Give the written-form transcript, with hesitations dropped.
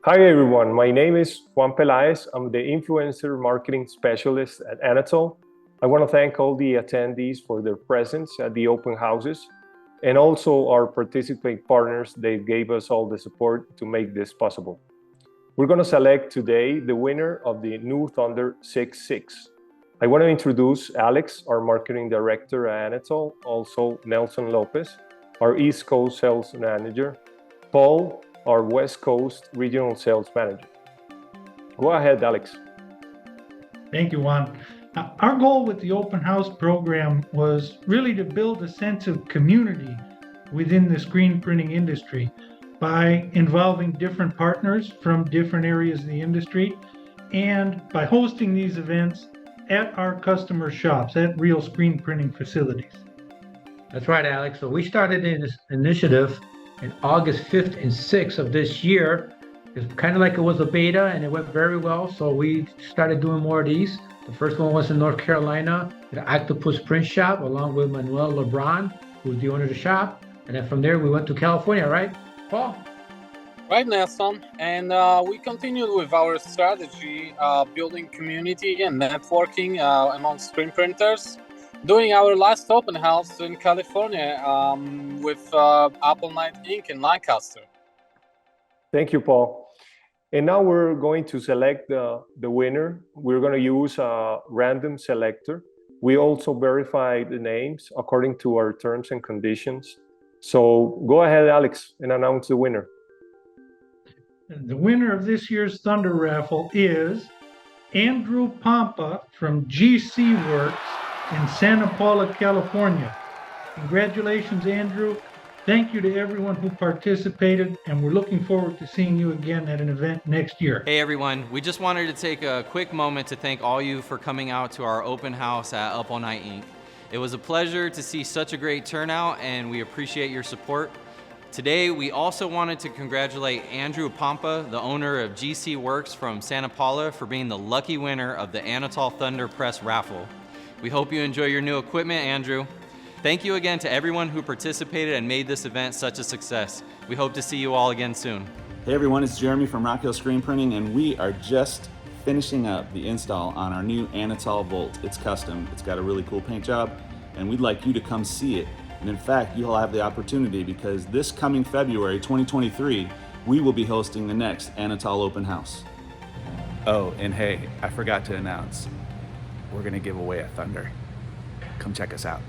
Hi everyone, my name is Juan Pelaez. I'm the influencer marketing specialist at Anatol. I want to thank all the attendees for their presence at the open houses and also our participating partners. They gave us all the support to make this possible. We're going to select today the winner of the new Thunder 6.6. I want to introduce Alex, our marketing director at Anatol, also Nelson Lopez, our East Coast sales manager, Paul, our West Coast regional sales manager. Go ahead, Alex. Thank you, Juan. Our goal with the open house program was really to build a sense of community within the screen printing industry by involving different partners from different areas of the industry and by hosting these events at our customer shops, at real screen printing facilities. That's right, Alex. So we started this initiative in August 5th and 6th of this year. It's kind of like it was a beta and it went very well. So we started doing more of these. The first one was in North Carolina at the Octopus Print Shop along with Manuel Lebron, who's the owner of the shop. And then from there, we went to California, right, Paul? Right, Nelson. And we continued with our strategy, building community and networking among screen printers. Doing our last open house in California with Apple Night Inc. in Lancaster. Thank you, Paul. And now we're going to select the winner. We're going to use a random selector. We also verify the names according to our terms and conditions. So go ahead, Alex, and announce the winner. The winner of this year's Thunder Raffle is Andrew Pompa from GC Works in Santa Paula, California. Congratulations, Andrew. Thank you to everyone who participated, and we're looking forward to seeing you again at an event next year. Hey everyone, we just wanted to take a quick moment to thank all you for coming out to our open house at Up All Night Inc. It was a pleasure to see such a great turnout, and we appreciate your support. Today, we also wanted to congratulate Andrew Pompa, the owner of GC Works from Santa Paula, for being the lucky winner of the Anatol Thunder Press Raffle. We hope you enjoy your new equipment, Andrew. Thank you again to everyone who participated and made this event such a success. We hope to see you all again soon. Hey everyone, it's Jeremy from Rock Hill Screen Printing, and we are just finishing up the install on our new Anatol Volt. It's custom, it's got a really cool paint job, and we'd like you to come see it. And in fact, you'll have the opportunity because this coming February 2023, we will be hosting the next Anatol Open House. Oh, and hey, I forgot to announce, we're gonna give away a Thunder. Come check us out.